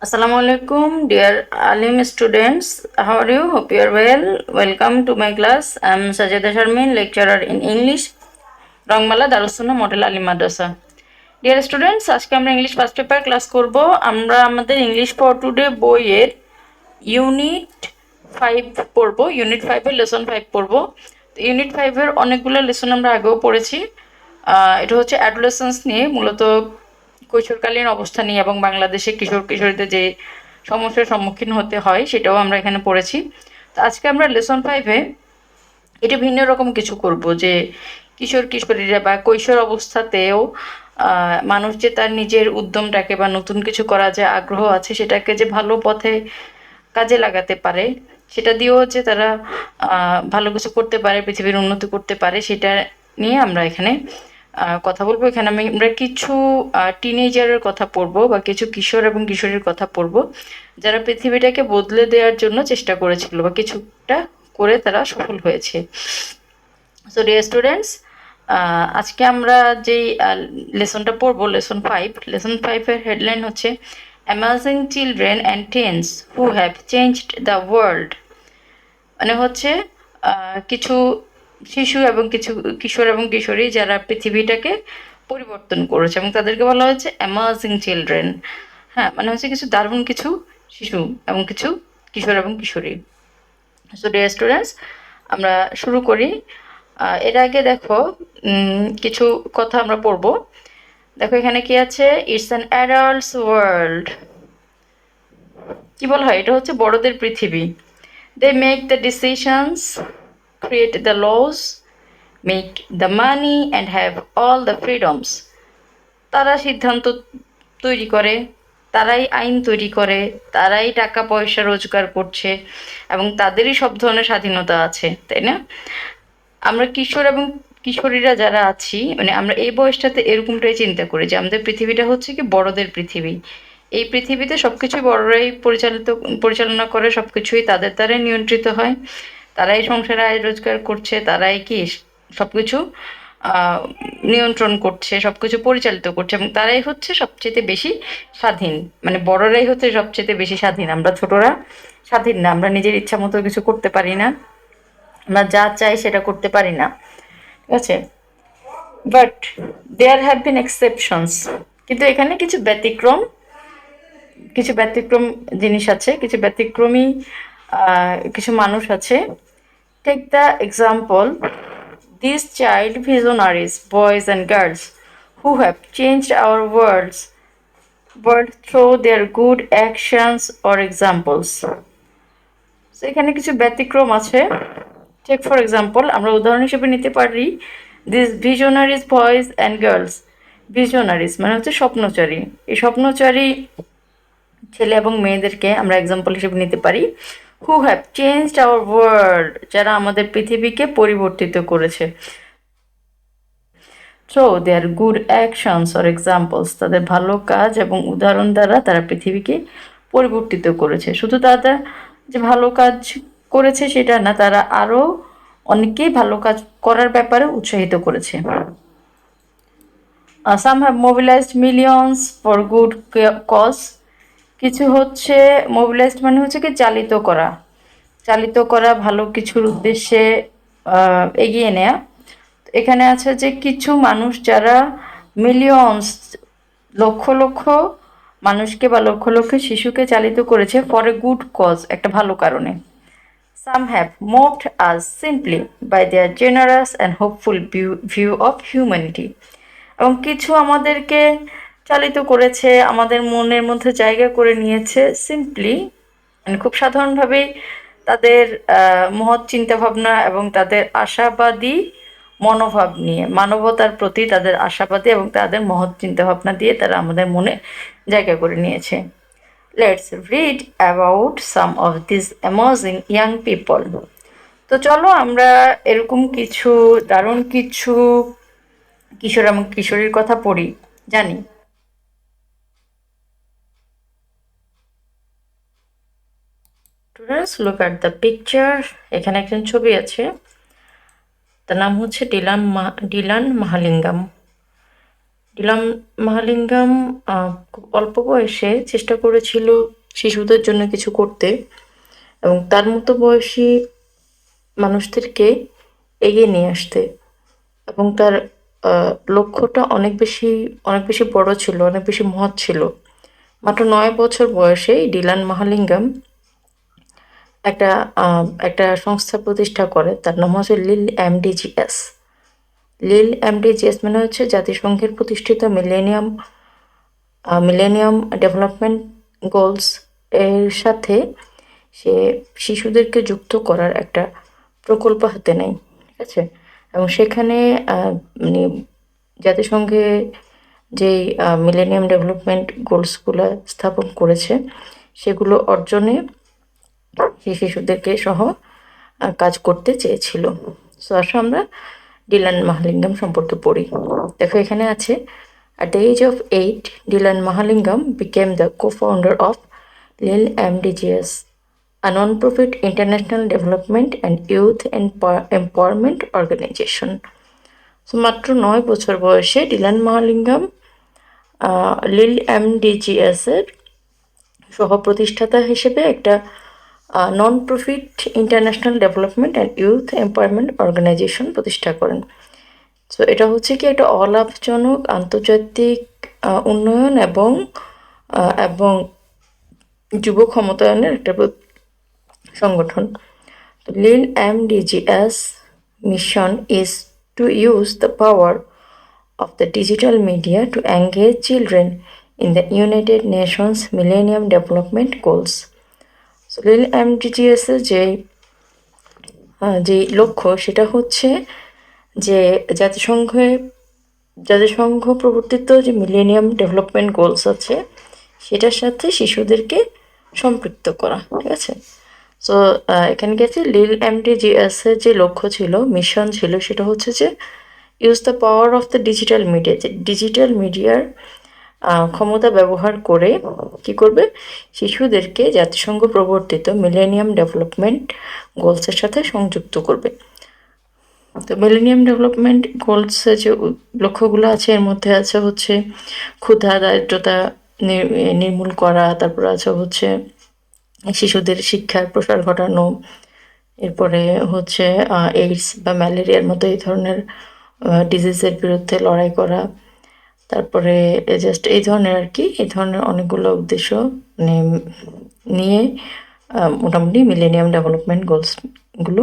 Assalamu alaikum, dear Alim students. How are you? Hope you are well. Welcome to my class. I am Sajeda Sharmin, lecturer in English, Rangmala Darussunnah model Alim Madrasa. Dear students, আজকে আমরা English first paper class করব। আমরা আমাদের English for today বইয়ের unit 5 পড়ব। Unit 5-এর lesson 5 পড়ব। Unit 5-এর অনেকগুলো lesson আমরা আগেও পড়েছি। এটা হচ্ছে অ্যাডোলেসেন্স নিয়ে, মূলত কৈশোরকালীন অবস্থা নিয়ে এবং বাংলাদেশে কিশোর কিশোরীদের যে সমস্যার সম্মুখীন হতে হয় সেটাও আমরা এখানে পড়েছি। তো আজকে আমরা লেসন 5-এ এটা ভিন্ন রকম কিছু করব, যে কিশোর কিশোরীরা বা কৈশোর অবস্থাতেও মানুষ যে তার নিজের উদ্যমটাকে বা নতুন কিছু করা যে আগ্রহ আছে সেটাকে যে ভালো পথে কাজে লাগাতে পারে, সেটা দিয়েও যে তারা ভালো কিছু করতে পারে, পৃথিবীর উন্নতি করতে পারে, সেটা নিয়ে আমরা এখানে কথা বলবো। এখানে আমরা কিছু টিনেজারের কথা পড়বো বা কিছু কিশোর এবং কিশোরীর কথা পড়বো যারা পৃথিবীটাকে বদলে দেওয়ার জন্য চেষ্টা করেছিল বা কিছুটা করে তারা সফল হয়েছে। সো ডিয়ার স্টুডেন্টস, আজকে আমরা যেই লেসনটা পড়বো, লেসন 5-এর হেডলাইন হচ্ছে amazing children and teens who have changed the world. মানে হচ্ছে কিছু শিশু এবং কিছু কিশোর এবং কিশোরী যারা পৃথিবীটাকে পরিবর্তন করেছে এবং তাদেরকে বলা হয়েছে অ্যামাজিং চিলড্রেন। হ্যাঁ, মানে হচ্ছে কিছু দারুণ কিছু শিশু এবং কিছু কিশোর এবং কিশোরী। সো ডিয়ার স্টুডেন্টস, আমরা শুরু করি। এর আগে দেখো কিছু কথা আমরা পড়বো। দেখো এখানে কি আছে, ইটস অ্যান অ্যাডাল্টস ওয়ার্ল্ড। কি বলা হয়, এটা হচ্ছে বড়দের পৃথিবী। They make the decisions, create the laws, make the money and have all the freedoms. তারা সিদ্ধান্ত তৈরি করে, তারাই আইন তৈরি করে, তারাই টাকা পয়সা রোজগার করছে এবং তাদেরই সব ধরনের স্বাধীনতা আছে, তাই না? আমরা কিশোর এবং কিশোরীরা যারা আছি, মানে আমরা এই বয়সটাতে এরকমটাই চিন্তা করি যে আমাদের পৃথিবীটা হচ্ছে কি বড়দের পৃথিবী। এই পৃথিবীতে সবকিছুই বড়রাই পরিচালনা করে, সবকিছুই তাদের দ্বারাই নিয়ন্ত্রিত হয়, তারাই সংসারে আয় রোজগার করছে, তারাই কি সবকিছু নিয়ন্ত্রণ করছে, সবকিছু পরিচালিত করছে এবং তারাই হচ্ছে সবচেয়ে বেশি স্বাধীন। মানে বড়রাই হচ্ছে সবচেয়ে বেশি স্বাধীন, আমরা ছোটরা স্বাধীন না, আমরা নিজের ইচ্ছা মতো কিছু করতে পারি না, আমরা যা চাই সেটা করতে পারি না, ঠিক আছে? But there have been exceptions, কিন্তু এখানে কিছু ব্যতিক্রম জিনিস আছে, কিছু ব্যতিক্রমী কিছু মানুষ আছে। Take the example, these child visionaries, boys and girls, who have changed our world through their good actions or examples. So এখানে কিছু ব্যতিক্রম আছে। টেক ফর এক্সাম্পল, আমরা উদাহরণ হিসেবে নিতে পারি দিস ভিশনারিজ বয়েজ অ্যান্ড গার্লস। ভিশনারিজ মানে হচ্ছে স্বপ্নচারী। এই স্বপ্নচারী ছেলে এবং মেয়েদেরকে আমরা এক্সাম্পল হিসেবে নিতে পারি। Who have changed our world, যারা আমাদের পৃথিবীকে পরিবর্তিত করেছে। Through their good actions or examples, তাদের ভালো কাজ এবং উদাহরণ দ্বারা তারা পৃথিবীকে পরিবর্তিত করেছে। শুধু তারা যে ভালো কাজ করেছে সেটা না, তারা আরও অনেকেই ভালো কাজ করার ব্যাপারে উৎসাহিত করেছে। Some have mobilised millions for good cause. কিছু হচ্ছে মোবিলাইজড মানে হচ্ছে কি চালিত করা ভালো কিছুর উদ্দেশ্যে এগিয়ে নেয়া। এখানে আছে যে কিছু মানুষ যারা মিলিয়নস লক্ষ লক্ষ মানুষকে বা লক্ষ লক্ষ শিশুকে চালিত করেছে ফর এ গুড কজ, একটা ভালো কারণে। Some have moved us simply by their generous and hopeful view of humanity. এবং কিছু আমাদেরকে চালিত করেছে, আমাদের মনের মধ্যে জায়গা করে নিয়েছে সিম্পলি, মানে খুব সাধারণভাবেই তাদের মহৎ চিন্তাভাবনা এবং তাদের আশাবাদী মনোভাব নিয়ে, মানবতার প্রতি তাদের আশাবাদী এবং তাদের মহৎ চিন্তাভাবনা দিয়ে তারা আমাদের মনে জায়গা করে নিয়েছে। Let's read about some of this amazing young people. তো চলো আমরা এরকম কিছু দারুণ কিছু কিশোর এবং কিশোরীর কথা পড়ি, জানি। Students, look at the picture. এখানে একজন ছবি আছে, তার নাম হচ্ছে ডিলান মাহালিঙ্গাম। ডিলান মাহালিঙ্গাম খুব অল্প বয়সে চেষ্টা করেছিল শিশুদের জন্য কিছু করতে এবং তার মতো বয়সী মানুষদেরকে এগিয়ে নিয়ে আসতে, এবং তার লক্ষ্যটা অনেক বেশি বড় ছিল, অনেক বেশি মহৎ ছিল। মাত্র 9 বছর বয়সেই ডিলান মাহালিঙ্গাম একটা সংস্থা প্রতিষ্ঠা করে। তার নাম হচ্ছে লিল এমডিজিএস। লিল এমডিজিএস মানে হচ্ছে জাতিসংঘের প্রতিষ্ঠিত মিলেনিয়াম ডেভেলপমেন্ট গোলস এর সাথে সে শিশুদেরকে যুক্ত করার একটা প্রকল্প হাতে নেয়, ঠিক আছে? এবং সেখানে মানে জাতিসংঘে যেই মিলেনিয়াম ডেভেলপমেন্ট গোলসগুলো স্থাপন করেছে সেগুলো অর্জনে সেই শিশুদেরকে সহ কাজ করতে চেয়েছিল। সো আসো আমরা ডিলান মাহালিঙ্গাম সম্পর্কে পড়ি। দেখো এখানে আছে, at the age of 8, Dylan Mahalingam became the co-founder of Lil MDGS, a non-profit international development and youth empowerment organization. So মাত্র 9 বছর বয়সে ডিলান মাহালিঙ্গাম লিল এমডিজিএস এর সহ প্রতিষ্ঠাতা হিসেবে একটা non profit international development and youth empowerment organisation প্রতিষ্ঠা করেন। সো এটা হচ্ছে কি একটা অলাভজনক আন্তর্জাতিক উন্নয়ন এবং যুব ক্ষমতায়নের একটা সংগঠন। লিল এমডিজিএস mission is to use the power of the digital media to engage children in the United Nations Millennium Development Goals. So লিল এমডিজিএস এর যে লক্ষ্য সেটা হচ্ছে যে জাতিসংঘ প্রবর্তিত যে মিলেনিয়াম ডেভেলপমেন্ট গোলস আছে সেটার সাথে শিশুদেরকে সম্পৃক্ত করা, ঠিক আছে? সো এখানে গেছে লিল এমডিজিএস এর যে লক্ষ্য ছিল, মিশন ছিল, সেটা হচ্ছে যে use the power of the digital media, যে ডিজিটাল মিডিয়ার ক্ষমতা ব্যবহার করে কি করবে, শিশুদেরকে জাতিসংঘ প্রবর্তিত মিলেনিয়াম ডেভেলপমেন্ট গোলসের সাথে সংযুক্ত করবে। তো মিলেনিয়াম ডেভেলপমেন্ট গোলসের যে লক্ষ্যগুলো আছে এর মধ্যে আছে হচ্ছে ক্ষুধা দারিদ্রতা নির্মূল করা, তারপর আছে হচ্ছে শিশুদের শিক্ষার প্রসার ঘটানো, এরপরে হচ্ছে এইডস বা ম্যালেরিয়ার মতো এই ধরনের ডিজিজের বিরুদ্ধে লড়াই করা, তারপরে জাস্ট এই ধরনের আর কি, এই ধরনের অনেকগুলো উদ্দেশ্য মানে নিয়ে মোটামুটি মিলেনিয়াম ডেভেলপমেন্ট গোলসগুলো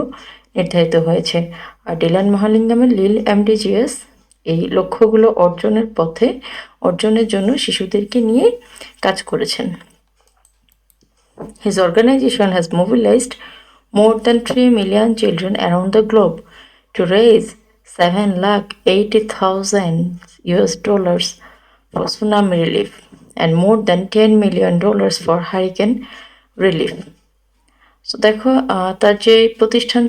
নির্ধারিত হয়েছে। আর ডিলান মাহালিঙ্গামের লিল এমডিজিএস এই লক্ষ্যগুলো অর্জনের জন্য শিশুদেরকে নিয়ে কাজ করেছেন। His organization has mobilized more than 3 million children around the globe to raise $780,000 for tsunami relief and more than $10 million for hurricane relief. So দেখো তার যে প্রতিষ্ঠান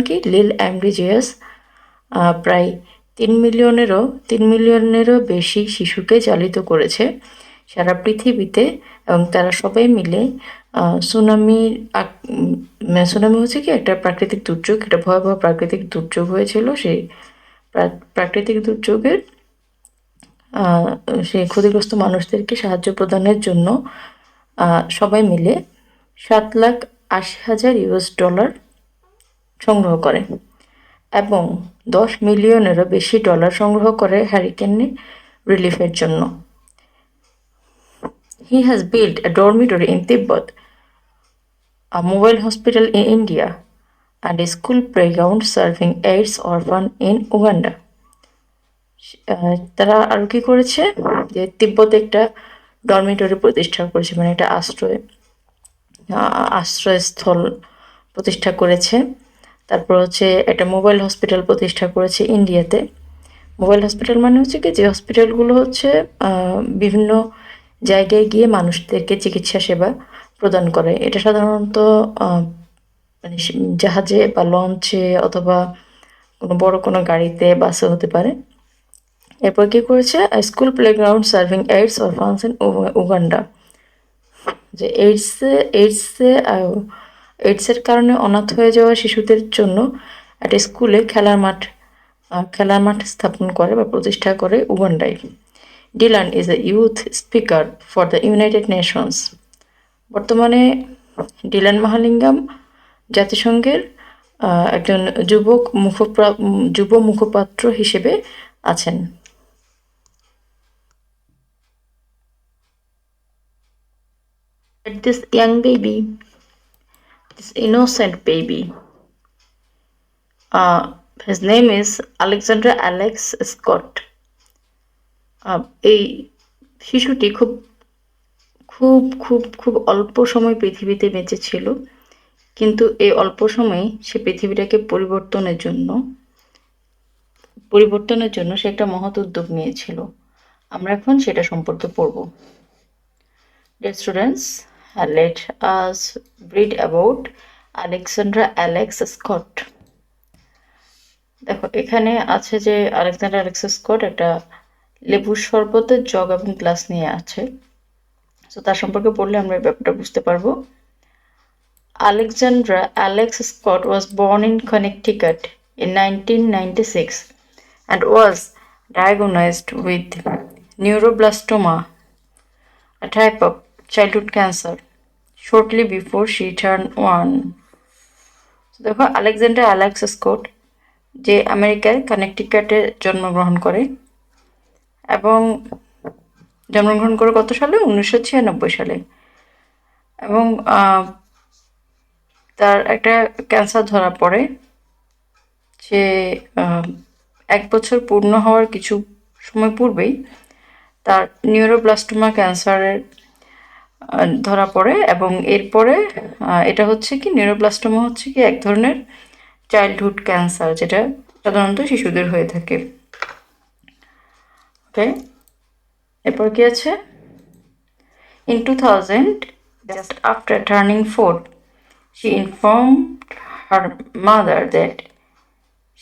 কি লিল এমডিজিএস প্রায় 3 মিলিয়নেরও বেশি শিশুকে চালিত করেছে সারা পৃথিবীতে, এবং তারা সবাই মিলে সুনামি হচ্ছে কি একটা প্রাকৃতিক দুর্যোগ, একটা ভয়াবহ প্রাকৃতিক দুর্যোগ হয়েছিল। সেই প্রাকৃতিক দুর্যোগের সেই ক্ষতিগ্রস্ত মানুষদেরকে সাহায্য প্রদানের জন্য সবাই মিলে $7,80,000 সংগ্রহ করে এবং 10 মিলিয়নেরও বেশি ডলার সংগ্রহ করে হ্যারিকেন রিলিফের জন্য। He has built a dormitory in Tibet, a mobile hospital in India, and a school playground serving AIDS orphan in Uganda. তারা আর কি করেছে যে তিব্বতে একটা ডরমিটরি প্রতিষ্ঠা করেছে, মানে একটা আশ্রয়স্থল প্রতিষ্ঠা করেছে। তারপর হচ্ছে একটা মোবাইল হসপিটাল প্রতিষ্ঠা করেছে ইন্ডিয়াতে। মোবাইল হসপিটাল মানে হচ্ছে কি, যে হসপিটালগুলো হচ্ছে বিভিন্ন জায়গায় গিয়ে মানুষদেরকে চিকিৎসা সেবা প্রদান করে। এটা সাধারণত মানে জাহাজে বা লঞ্চে অথবা কোনো গাড়িতে, বাসে হতে পারে। এরপর কি করেছে, school playground serving AIDS orphans in Uganda, যে এইডসের কারণে অনাথ হয়ে যাওয়া শিশুদের জন্য একটা স্কুলে খেলার মাঠ খেলার মাঠ স্থাপন করে বা প্রতিষ্ঠা করে উগান্ডায়। Dylan is a youth speaker for the United Nations. বর্তমানে ডিলান মহালিঙ্গাম জাতিসংঘের একজন যুব মুখপাত্র হিসেবে আছেন। This young baby, this innocent baby, his name is Alexander Alex Scott. এই শিশুটি খুব খুব খুব খুব অল্প সময় পৃথিবীতে বেঁচে ছিল, কিন্তু এই অল্প সময়ে সে পৃথিবীটাকে পরিবর্তনের জন্য সে একটা মহৎ উদ্যোগ নিয়েছিল। আমরা এখন সেটা সম্পর্কে পড়ব। Dear students, let us read about Alexander Alex Scott. দেখো এখানে আছে যে আলেকজান্ডার অ্যালেক্স স্কট একটা লেবুর শরবতের জগ এবং গ্লাস নিয়ে আছে। তো তার সম্পর্কে পড়লে আমরা এই ব্যাপারটা বুঝতে পারবো। Alexander Alex Scott was born in Connecticut in 1996 and was diagnosed with neuroblastoma, a type of childhood cancer, shortly before she turned 1. দেখো আলেকজান্ডার অ্যালেক্স স্কট যে আমেরিকার কানেকটিকাটে জন্মগ্রহণ করে এবং জন্মগ্রহণ করে কত সালে? 1996 সালে। এবং তার একটা ক্যান্সার ধরা পড়ে। সে 1 বছর পূর্ণ হওয়ার কিছু সময় পূর্বেই তার নিউরোব্লাস্টোমা ক্যান্সারের ধরা পড়ে এবং এরপরে এটা হচ্ছে কি নিউরোব্লাস্টোমা হচ্ছে কি এক ধরনের চাইল্ডহুড ক্যান্সার, যেটা সাধারণত শিশুদের হয়ে থাকে। ওকে, এরপর কি আছে? In 2000, just after turning 4, she informed her mother that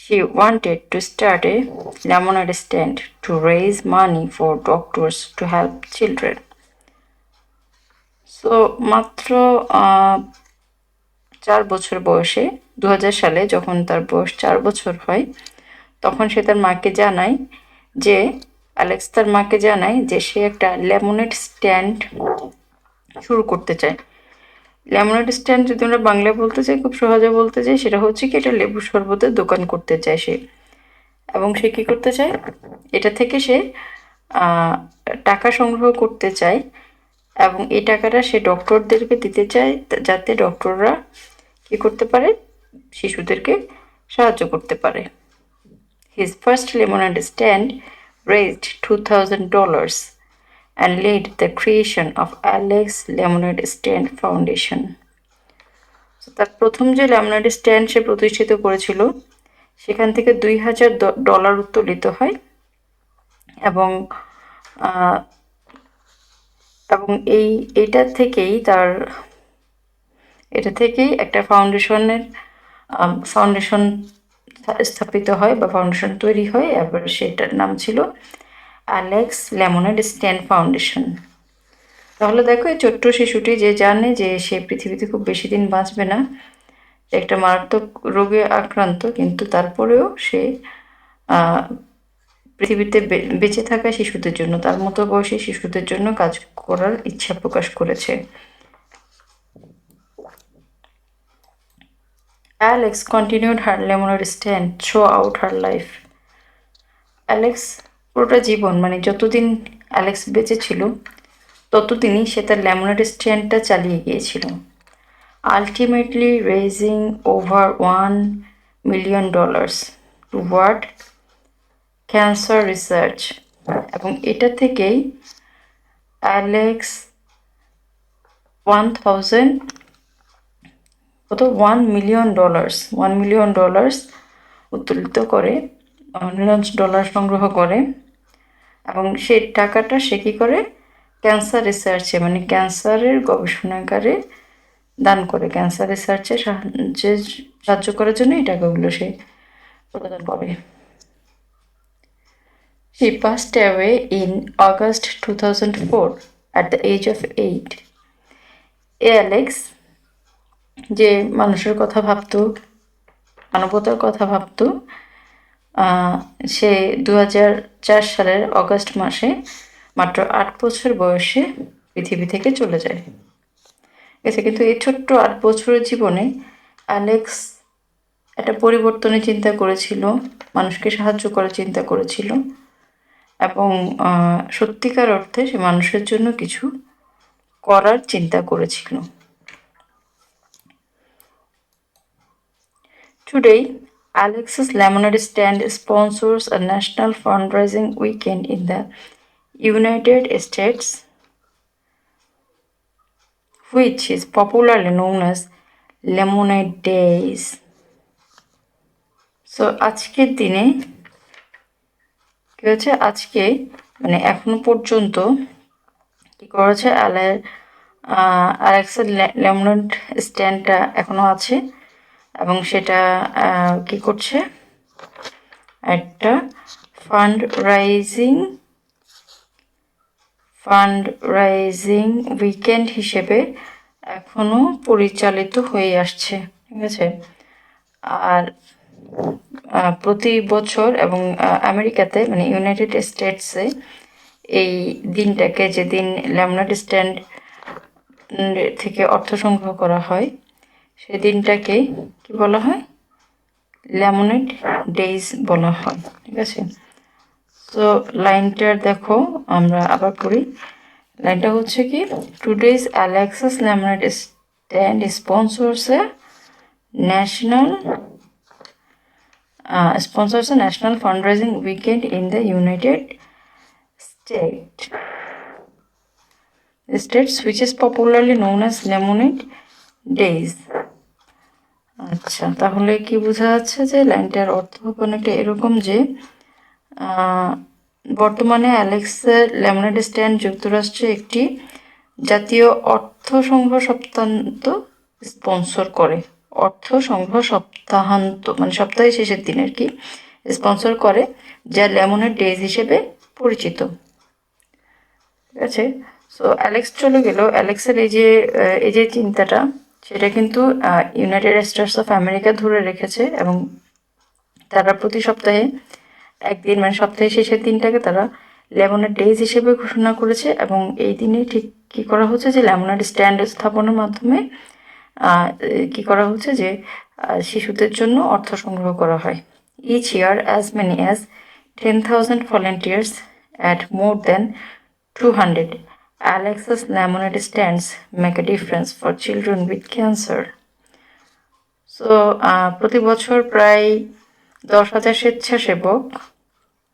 she wanted to start a lemonade stand to raise money for doctors to help children. So মাত্র 4 বছর বয়সে 2000 সালে যখন তার বয়স 4 বছর হয়, তখন সে তার মাকে জানায় যে সে একটা লেমনেড স্ট্যান্ড শুরু করতে চায়। লেমনেড স্ট্যান্ড যদি আমরা বাংলায় বলতে চাই, খুব সহজে বলতে চাই, সেটা হচ্ছে কি এটা লেবু শরবতের দোকান করতে চায় সে। এবং সে কী করতে চায়? এটা থেকে সে টাকা সংগ্রহ করতে চায় এবং এই টাকাটা সে ডক্টরদেরকে দিতে চায়, যাতে ডক্টররা কী করতে পারে? শিশুদেরকে সাহায্য করতে পারে। His first lemonade stand raised $2,000 and led the creation of Alex Lemonade Stand Foundation. তার প্রথম যে লেমনেড স্ট্যান্ড সে প্রতিষ্ঠিত করেছিল, সেখান থেকে $2,000 উত্তোলিত হয় এবং এটা থেকেই একটা ফাউন্ডেশন স্থাপিত হয় বা ফাউন্ডেশন তৈরি হয়। এবার সেটার নাম ছিল অ্যালেক্স লেমনেড স্ট্যান্ড ফাউন্ডেশন। তাহলে দেখো এই ছোট্ট শিশুটি যে জানে যে সে পৃথিবীতে খুব বেশি দিন বাঁচবে না, একটা মারাত্মক রোগে আক্রান্ত, কিন্তু তারপরেও সে পৃথিবীতে বেঁচে থাকা শিশুদের জন্য, তার মতো বয়সী শিশুদের জন্য কাজ করার ইচ্ছা প্রকাশ করেছে। Alex continued her lemonade stand throughout her life. Alex পুরোটা জীবন, মানে যতদিন অ্যালেক্স বেঁচে ছিল ততদিনই সে তার লেমনেড স্ট্যান্ডটা চালিয়ে গিয়েছিল, ultimately raising over $1 million toward cancer research. এবং এটা থেকেই অ্যালেক্স $1 million উত্তোলিত করে, $1 million সংগ্রহ করে এবং সেই টাকাটা সে কী করে? ক্যান্সার রিসার্চে, মানে ক্যান্সারের গবেষণাগারে দান করে। ক্যান্সার রিসার্চে সাহায্য করার জন্য এই টাকাগুলো সে প্রদান করে। She passed away in August 2004 at the age of 8. Alex যে মানুষের কথা ভাবতো, মানবতার কথা ভাবতো, সে 2004 সালের অগাস্ট মাসে মাত্র 8 বছর বয়সে পৃথিবী থেকে চলে যায়। ঠিক কিন্তু এই ছোট্ট 8 বছরের জীবনে অ্যালেক্স একটা পরিবর্তনের চিন্তা করেছিল, মানুষকে সাহায্য করার চিন্তা করেছিল এবং সত্যিকার অর্থে সে মানুষের জন্য কিছু করার চিন্তা করেছিল। Today, Alex's Lemonade Stand sponsors a national fundraising weekend in the United States, which is popularly known as Lemonade Days. So আজকের দিনে কি হচ্ছে, আজকে মানে এখনো পর্যন্ত কি করেছে, অ্যালেক্সের লেমনেড স্ট্যান্ডটা এখনো আছে এবং সেটা কি করছে, একটা ফান্ড রাইজিং উইকেন্ড হিসেবে এখনো পরিচালিত হয়ে আসছে। ঠিক আছে, আর প্রতি বছর এবং আমেরিকাতে মানে ইউনাইটেড স্টেটসে এই দিনটাকে, যেদিন লেমনেড স্ট্যান্ড থেকে অর্থ সংগ্রহ করা হয়, সেই দিনটাকে কি বলা হয়, লেমনেড ডেইজ বলা হয়। ঠিক আছে, তো লাইনটার দেখো, আমরা আবার পড়ি। লাইনটা হচ্ছে কি, today's Alex's lemonade stand sponsors a national fundraising weekend in the United States, which is popularly known as Lemonade Days. আচ্ছা, তাহলে কি বোঝা যাচ্ছে যে লাইনটার অর্থ অনেকটা এরকম যে বর্তমানে অ্যালেক্সের লেমনেড স্ট্যান্ড যুক্তরাষ্ট্রে একটি জাতীয় অর্থ সংগ্রহ সপ্তাহান্ত স্পন্সর করে। অর্থ সংগ্রহ সপ্তাহান্ত মানে সপ্তাহের শেষের দিন আর কি স্পন্সর করে, যা লেমনেড ডেজ হিসেবে পরিচিত। ঠিক আছে, সো অ্যালেক্স চলে গেল। অ্যালেক্সের এই যে চিন্তাটা, সেটা কিন্তু ইউনাইটেড স্টেটস অফ আমেরিকা ধরে রেখেছে এবং তারা প্রতি সপ্তাহে একদিন মানে সপ্তাহের শেষের দিনটাকে তারা লেমনেড ডেজ হিসেবে ঘোষণা করেছে এবং এই দিনে ঠিক কী করা হচ্ছে যে লেমনেড স্ট্যান্ড স্থাপনের মাধ্যমে কি করা হচ্ছে যে শিশুদের জন্য অর্থ সংগ্রহ করা হয়। Each year as many as 10,000 volunteers at more than 200 Alex's lemonade stands make a difference for children with cancer. So প্রতি বছর প্রায় 10,000 স্বেচ্ছাসেবক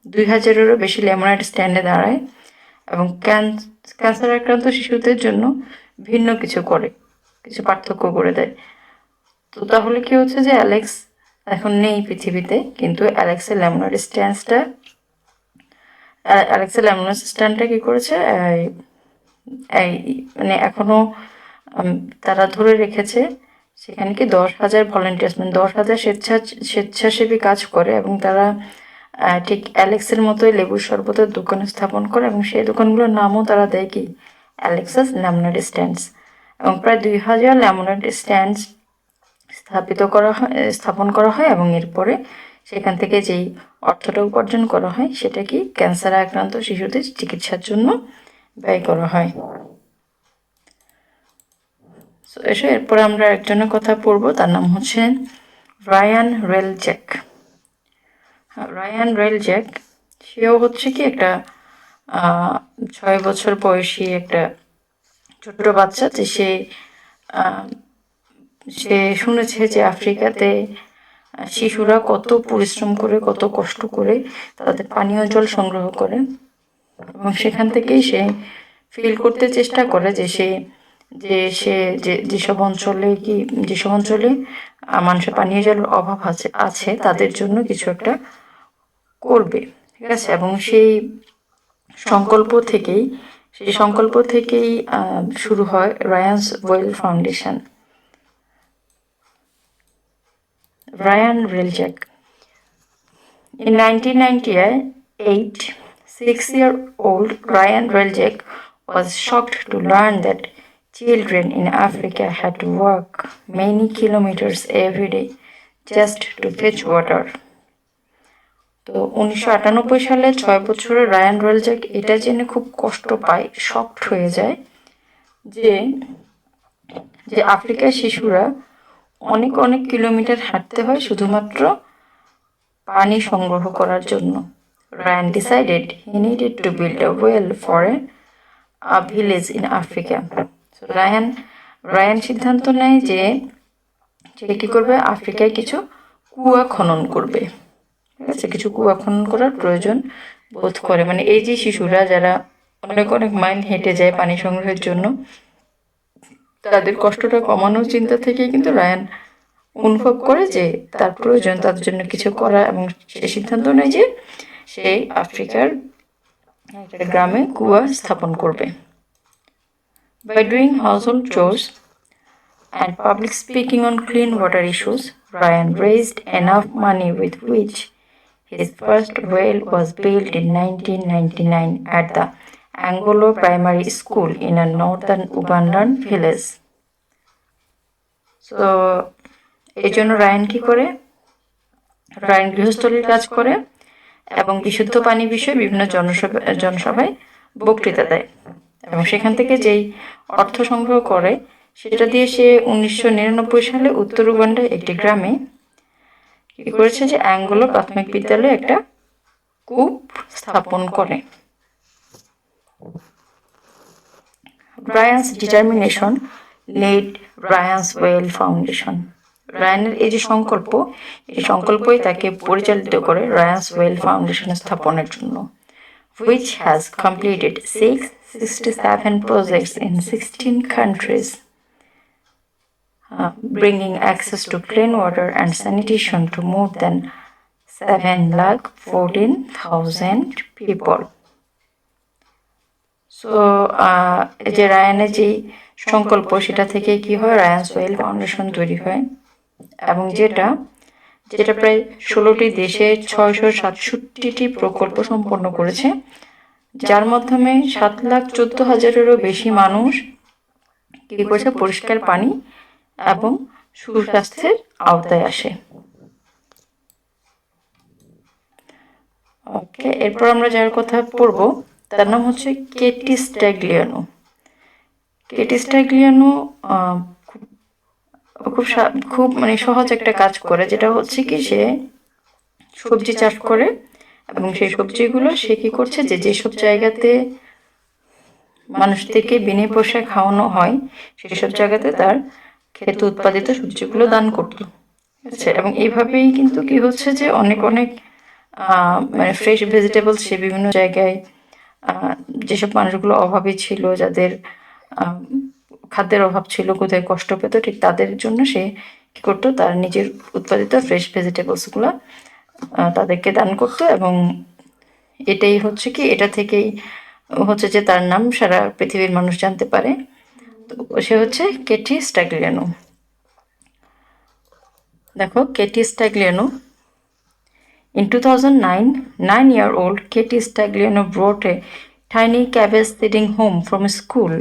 2,000-এরও বেশি লেমনেড স্ট্যান্ডে দাঁড়ায় এবং ক্যান্সার আক্রান্ত শিশুদের জন্য ভিন্ন কিছু করে, কিছু পার্থক্য করে দেয়। তো তাহলে কি হচ্ছে যে অ্যালেক্স এখন নেই পৃথিবীতে, কিন্তু অ্যালেক্সের লেমনেড স্ট্যান্ডটা কি করেছে, এই মানে এখনো তারা ধরে রেখেছে। সেখানে কি 10,000 ভলেন্টিয়ার্স মানে 10,000 স্বেচ্ছাসেবী কাজ করে এবং তারা ঠিক অ্যালেক্সের মতোই লেবুর শরবতের দোকান স্থাপন করে এবং সেই দোকানগুলোর নামও তারা দেয় কি, অ্যালেক্সাস লেমনেড স্ট্যান্ডস। এবং প্রায় 2,000 লেমনেড স্ট্যান্ডস স্থাপন করা হয় এবং এরপরে সেখান থেকে যেই অর্থটা উপার্জন করা হয় সেটা কি ক্যান্সার আক্রান্ত শিশুদের চিকিৎসার জন্য ব্যয় করা হয়। সো এরপরে আমরা একজনের কথা পড়বো, তার নাম হচ্ছে রায়ান রেলজ্যাক। রায়ান রেলজ্যাক, সেও হচ্ছে কি একটা 6 বছর বয়সী একটা ছোট্ট বাচ্চা, যে সে শুনেছে যে আফ্রিকাতে শিশুরা কত পরিশ্রম করে, কত কষ্ট করে তাদের পানীয় জল সংগ্রহ করে এবং সেখান থেকেই সে ফিল করতে চেষ্টা করে যে যেসব অঞ্চলে মানুষের পানীয় জলের অভাব আছে তাদের জন্য কিছু একটা করবে। ঠিক আছে, এবং সেই সংকল্প থেকেই শুরু হয় Ryan's well foundation. Ryan Reljak. In 1998, 6-year-old Ryan Reljak was shocked to learn that children in Africa had to walk many kilometers every day just to fetch water. তো 1998 সালে 6 বছরের রায়ান রেলজ্যাক এটা জেনে খুব কষ্ট পায়, শকড হয়ে যায় যে যে আফ্রিকার শিশুরা অনেক অনেক কিলোমিটার হাঁটতে হয় শুধুমাত্র পানি সংগ্রহ করার জন্য। Ryan decided he needed to build a well for a village in Africa. Ryan সিদ্ধান্ত নেয় যে সে কি করবে, আফ্রিকায় কিছু কুয়া খনন করবে। ঠিক আছে, কিছু কুয়া খনন করার প্রয়োজন বোধ করে। মানে এই যে শিশুরা যারা অনেক অনেক মাইল হেঁটে যায় পানি সংগ্রহের জন্য, তাদের কষ্টটা কমানোর চিন্তা থেকে কিন্তু রায়ান অনুভব করে যে তার প্রয়োজন তাদের জন্য কিছু করা, এবং সে সিদ্ধান্ত নেয় যে সে আফ্রিকার একটা গ্রামে কুয়া স্থাপন করবে। By doing household chores and public speaking on clean water issues, Ryan raised enough money with which his first well was built in 1999 at the Angolo Primary School in a northern Ugandan village. So, এই জন্য Ryan কি করে, Ryan গৃহস্থলীর কাজ করে এবং বিশুদ্ধ পানি বিষয়ে বিভিন্ন জনসভায় বক্তৃতা দেয়, এবং সেখান থেকে যেই অর্থ সংগ্রহ করে সেটা দিয়ে সে 1999 সালে উত্তর উগান্ডায় একটি গ্রামে কি করেছে যে অ্যাঙ্গোলো প্রাথমিক বিদ্যালয়ে একটা কূপ স্থাপন করে। রায়ানস ডিটারমিনেশন লেড রায়ানস ওয়েল ফাউন্ডেশন। রায়ানের এই যে সংকল্প, এই সংকল্পই তাকে পরিচালিত করে রায়ানস ওয়েল ফাউন্ডেশন স্থাপনের জন্য, which has completed 667 projects in 16 countries, bringing access to clean water and sanitation to more than 7,14,000 people. So এই যে রায়ানের যেই সংকল্প, সেটা থেকে কি হয়, রায়ানস ওয়েল ফাউন্ডেশন তৈরি হয়, এবং যেটা প্রায় 16টি দেশে 667টি প্রকল্প সম্পন্ন করেছে, যার মাধ্যমে 7,14,000-এরও বেশি মানুষ কি করেছে, পরিষ্কার পানি এবং সুস্বাস্থ্যের আওতায় আসে। ওকে, এরপর আমরা যার কথা পড়বো তার নাম হচ্ছে কেটি স্ট্যাগলিয়ানো। কেটি স্ট্যাগলিয়ানো খুব মানে সহজ একটা কাজ করে, যেটা হচ্ছে কি সে সবজি চাষ করে, এবং সেই সবজিগুলো সে কি করছে যে যেসব জায়গাতে মানুষদেরকে বিনা পয়সায় খাওয়ানো হয় সেসব জায়গাতে তার ক্ষেত উৎপাদিত সবজিগুলো দান করতো। ঠিক আছে, এবং এইভাবেই কিন্তু কি হচ্ছে যে অনেক অনেক মানে ফ্রেশ ভেজিটেবলস সে বিভিন্ন জায়গায় যেসব মানুষগুলো অভাবী ছিল, যাদের খাদ্যের অভাব ছিল, কোথায় কষ্ট পেত, ঠিক তাদের জন্য সে কি করতো, তার নিজের উৎপাদিত ফ্রেশ ভেজিটেবলসগুলো তাদেরকে দান করতো, এবং এটাই হচ্ছে কি, এটা থেকেই হচ্ছে যে তার নাম সারা পৃথিবীর মানুষ জানতে পারে। তো সে হচ্ছে কেটি স্ট্যাগলিয়ানো। দেখো, Katie স্ট্যাগলিয়ানো in 2009, 9-year-old Katie Stagliano brought a tiny cabbage seeding home from school.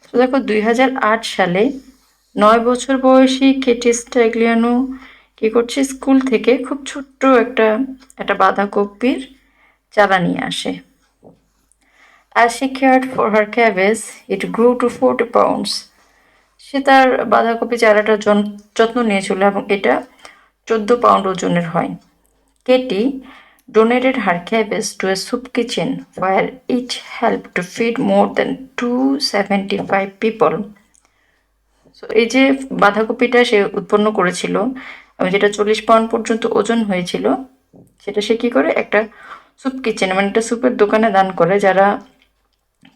তো দেখো 2008 সালে 9 বছর বয়সী কেটি স্ট্যাগলিয়ানো কি করছে, স্কুল থেকে খুব ছোট্ট একটা বাঁধাকপির চারা নিয়ে আসে। As she cared for her cabbage, it grew to 40 pounds. সে তার বাঁধাকপি চারাটার যত্ন নিয়েছিল এবং এটা 14 পাউন্ড ওজনের হয়। Katie donated her cabbage to a soup kitchen where it helped to feed more than 275 people. So এই যে বাঁধাকপিটা সে উৎপন্ন করেছিল এবং যেটা 40 পাউন্ড পর্যন্ত ওজন হয়েছিল, সেটা সে কি করে, একটা স্যুপ কিচেন মানে একটা স্যুপের দোকানে দান করে, যারা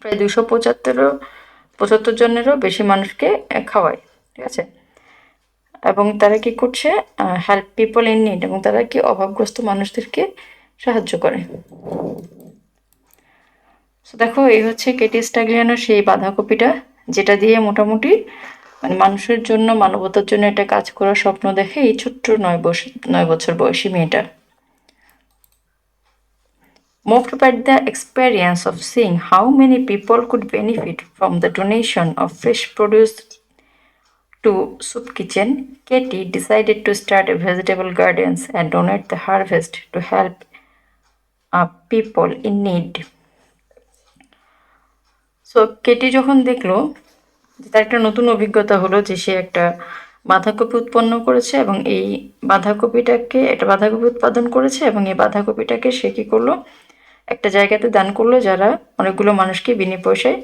প্রায় 275 জনেরও বেশি মানুষকে খাওয়ায়। ঠিক আছে, এবং তারা কি করছে, হেল্প পিপল ইন নিড, এবং তারা কি অভাবগ্রস্ত মানুষদেরকে সাহায্য করে। দেখো, এই হচ্ছে কেটি স্ট্যাগলিয়ানোর সেই বাঁধাকপিটা, যেটা দিয়ে মোটামুটি মানে মানুষের জন্য, মানবতার জন্য একটা কাজ করার স্বপ্ন দেখে এই ছোট্ট 9 বছর বয়সী মেয়েটা। Moved by the experience of seeing how many people could benefit from the donation of fresh produce to soup kitchen, Katie decided to start a vegetable gardens and donate the harvest to help people in need. So Katie যখন দেখলো যে তার একটা নতুন অভিজ্ঞতা হলো যে সে একটা বাঁধাকপি উৎপন্ন করেছে এবং এই বাঁধাকপি উৎপাদন করেছে এবং এই বাঁধাকপিটাকে সে কী করলো একটা জায়গাতে দান করলো যারা অনেকগুলো মানুষকে বিনা পয়সায়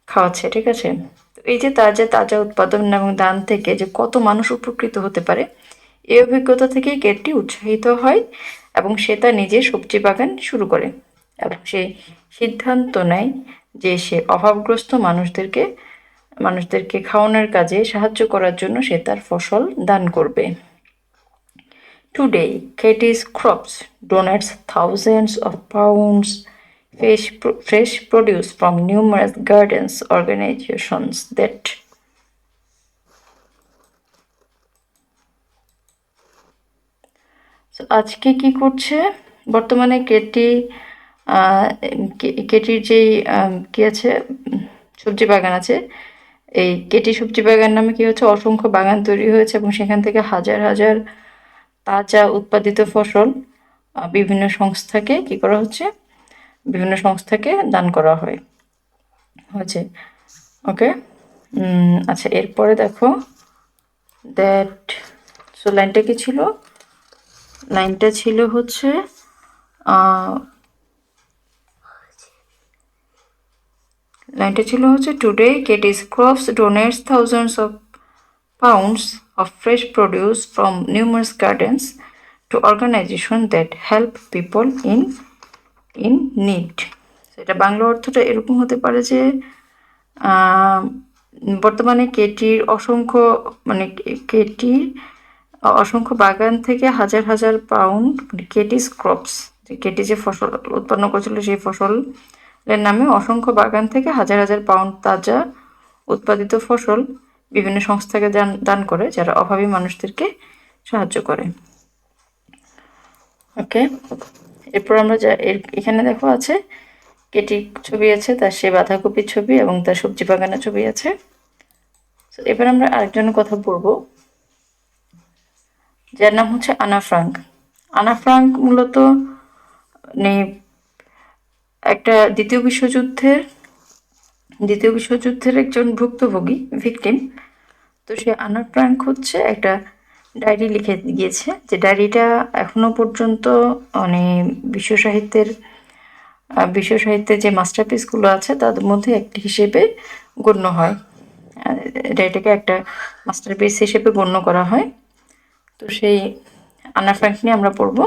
খাওয়াচ্ছে, ঠিক আছে। তো এই যে তার যে তাজা উৎপাদন এবং দান থেকে যে কত মানুষ উপকৃত হতে পারে, এই অভিজ্ঞতা থেকেই কেটটি উৎসাহিত হয় এবং সে তার নিজের সবজি বাগান শুরু করে এবং সে সিদ্ধান্ত নেয় যে সে অভাবগ্রস্ত মানুষদেরকে খাওয়ানোর কাজে সাহায্য করার জন্য সে তার ফসল দান করবে। Today, Katie's Crops donates thousands of pounds fresh produce from numerous gardens organizations that আজকে কি করছে বর্তমানে কেটির যেই কি আছে সবজি বাগান আছে, এই কেটি সবজি বাগান নামে কি হচ্ছে অসংখ্য বাগান তৈরি হয়েছে এবং সেখান থেকে হাজার হাজার তাজা উৎপাদিত ফসল বিভিন্ন সংস্থাকে কি করা হচ্ছে, বিভিন্ন সংস্থাকে দান করা হয়েছে। ওকে, আচ্ছা এরপরে দেখো দ্যাট, সো লাইনটা কি ছিল, লাইনটা ছিল হচ্ছে today Katie's crops donates thousands of pounds of fresh produce from numerous gardens to organizations that help people in need. এটা বাংলা অর্থটা এরকম হতে পারে যে বর্তমানে কেটির অসংখ্য বাগান থেকে হাজার হাজার পাউন্ড কেটিস ক্রপস, কেটি যে ফসল উৎপন্ন করেছিল সেই ফসলের নামে অসংখ্য বাগান থেকে হাজার হাজার পাউন্ড তাজা উৎপাদিত ফসল বিভিন্ন সংস্থাকে দান করে যারা অভাবী মানুষদেরকে সাহায্য করে। ওকে, এরপর আমরা এখানে দেখো আছে কেটি ছবি আছে, তার সে বাঁধাকপির ছবি এবং তার সবজি বাগানের ছবি আছে। এবার আমরা আরেকজনের কথা বলবো যার নাম হচ্ছে আনা ফ্রাঙ্ক। আনা ফ্রাঙ্ক মূলত মানে একটা দ্বিতীয় বিশ্বযুদ্ধের একজন ভুক্তভোগী ভিকটিম। তো সে আনা ফ্রাঙ্ক হচ্ছে একটা ডায়েরি লিখে গিয়েছে, যে ডায়েরিটা এখনো পর্যন্ত মানে বিশ্ব সাহিত্যের যে মাস্টারপিসগুলো আছে তাদের মধ্যে একটি হিসেবে গণ্য হয়, ডায়েরিটাকে একটা মাস্টারপিস হিসেবে গণ্য করা হয়। তো সেই আনা ফ্রাঙ্ক নিয়ে আমরা পড়ব।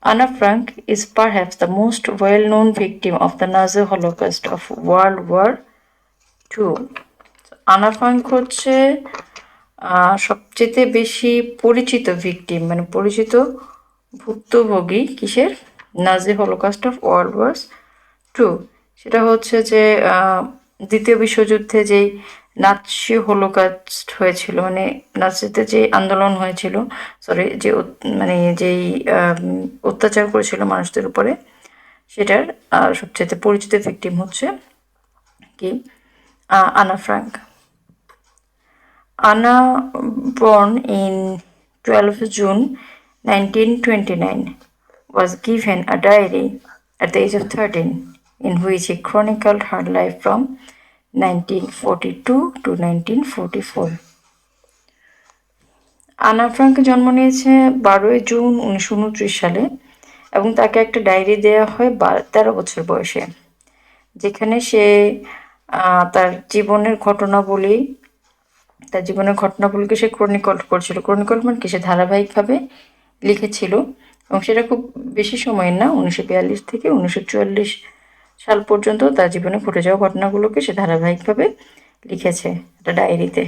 Anna Frank is perhaps the most well-known victim of the Nazi Holocaust of World War II. Anna Frank হচ্ছে সবচেয়ে বেশি পরিচিত ভিকটিম, মানে পরিচিত ভুক্তভোগী কিসের, Nazi holocaust of world war II। সেটা হচ্ছে যে দ্বিতীয় বিশ্বযুদ্ধে যেই নাৎসি হলোকাস্ট হয়েছিল, মানে নাৎসিতে যে আন্দোলন হয়েছিল, যেই অত্যাচার করেছিল মানুষদের উপরে, সেটার সবচেয়ে পরিচিত ভিকটিম হচ্ছে কি আনা Frank. Anna, born in 12 June 1929, was given a diary at the age of 13 in which he chronicled her life from 1942 to 1944. আনা ফ্রাঙ্ক জন্ম নিয়েছে 12 জুন 1929 সালে এবং তাকে একটা ডায়েরি দেওয়া হয় 13 বছর বয়সে, যেখানে সে তার জীবনের ঘটনাবলীকে সে ক্রনিকল করছিল। ক্রনিকল মানে কি, সে ধারাবাহিকভাবে লিখেছিল এবং সেটা খুব বেশি সময়ের না, 1942 থেকে 1944 সাল পর্যন্ত তার জীবনে ঘটে যাওয়া ঘটনাগুলোকে সে ধারাবাহিকভাবে লিখেছে একটা ডায়েরিতে।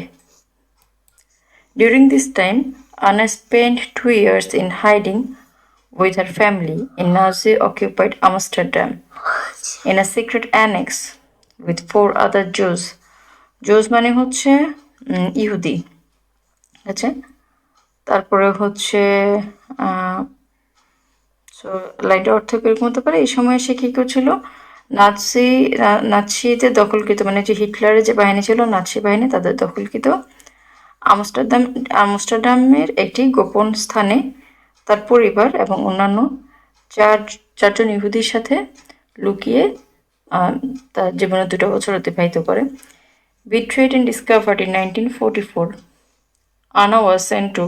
During this time, Anna spent 2 years in hiding with her family in Nazi-occupied Amsterdam in a secret annex with 4 other Jews. Jews মানে হচ্ছে ইহুদি, আচ্ছা। তারপরে হচ্ছে লাইনটা অর্থ কিরকম হতে পারে, এই সময় সে কী করছিল, নাৎসিদের দখলকৃত, মানে যে হিটলারের যে বাহিনী ছিল, নাৎসি বাহিনী, তাদের দখলকৃত আমস্টারডামের একটি গোপন স্থানে তার পরিবার এবং অন্যান্য চারজন ইহুদির সাথে লুকিয়ে তার জীবনে 2 বছর অতিবাহিত করে। Betrayed and discovered in 1944, Anna was sent to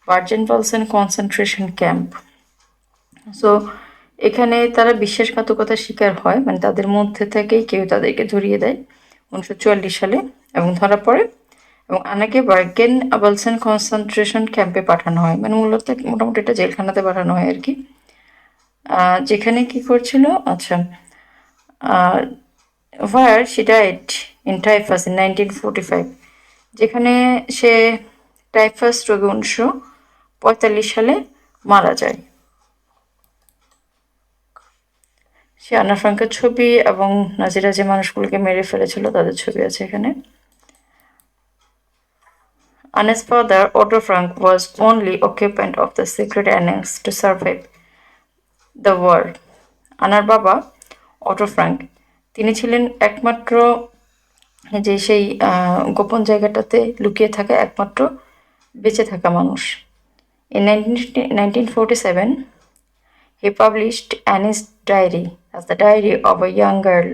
Bergen-Belsen concentration camp. So এখানে তারা বিশ্বাসঘাতকতার শিকার হয়, মানে তাদের মধ্যে থেকেই কেউ তাদেরকে ধরিয়ে দেয় 1944 সালে এবং ধরা পড়ে, এবং আনাকে বার্গেন আবালসেন কনসেন্ট্রেশন ক্যাম্পে পাঠানো হয়, মানে মূলত মোটামুটি এটা জেলখানাতে পাঠানো হয় আর কি। যেখানে কি করছিল, আচ্ছা, where she died in typhus in 1945, যেখানে সে টাইফাস রোগে 1945 সালে মারা যায়। সে আনা ফ্রাঙ্কের ছবি এবং নাজিরা যে মানুষগুলোকে মেরে ফেলেছিল তাদের ছবি আছে এখানে। Anna's father, Otto Frank, was only occupant of the secret annex to survive the war. আনার বাবা অটো ফ্রাঙ্ক, তিনি ছিলেন একমাত্র যে সেই গোপন জায়গাটাতে লুকিয়ে থাকা একমাত্র বেঁচে থাকা মানুষ। In 1947, he published Annie's diary as the diary of a young girl.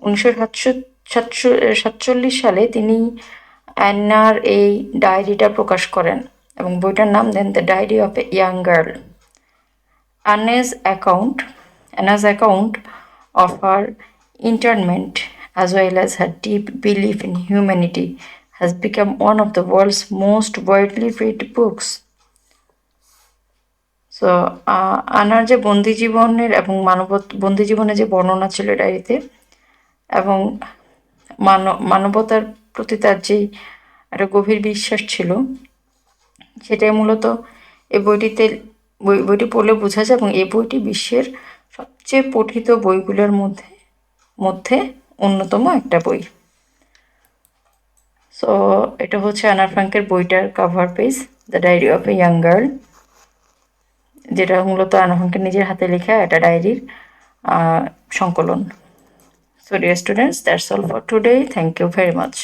1947 সালে তিনি অ্যান্নার এই ডায়েরিটা প্রকাশ করেন এবং বইটার নাম দেন the diary of a young girl. Anna's account of her internment, as well as her deep belief in humanity, has become one of the world's most widely read books. So আনার যে বন্দি জীবনের এবং বন্দি জীবনের যে বর্ণনা ছিল ডায়েরিতে, এবং মানবতার প্রতি তার যেই একটা গভীর বিশ্বাস ছিল, সেটাই মূলত এই বইটি পড়লে বোঝা যায়, এবং এই বইটি বিশ্বের সবচেয়ে পঠিত বইগুলোর মধ্যে অন্যতম একটা বই। সো এটা হচ্ছে আনা ফ্রাঙ্কের বইটার cover page, the diary of a young girl, যেটা মূলত আনা ফ্রাঙ্কের নিজের হাতে লেখা একটা ডায়েরির সংকলন। So dear students, that's all for today. Thank you very much.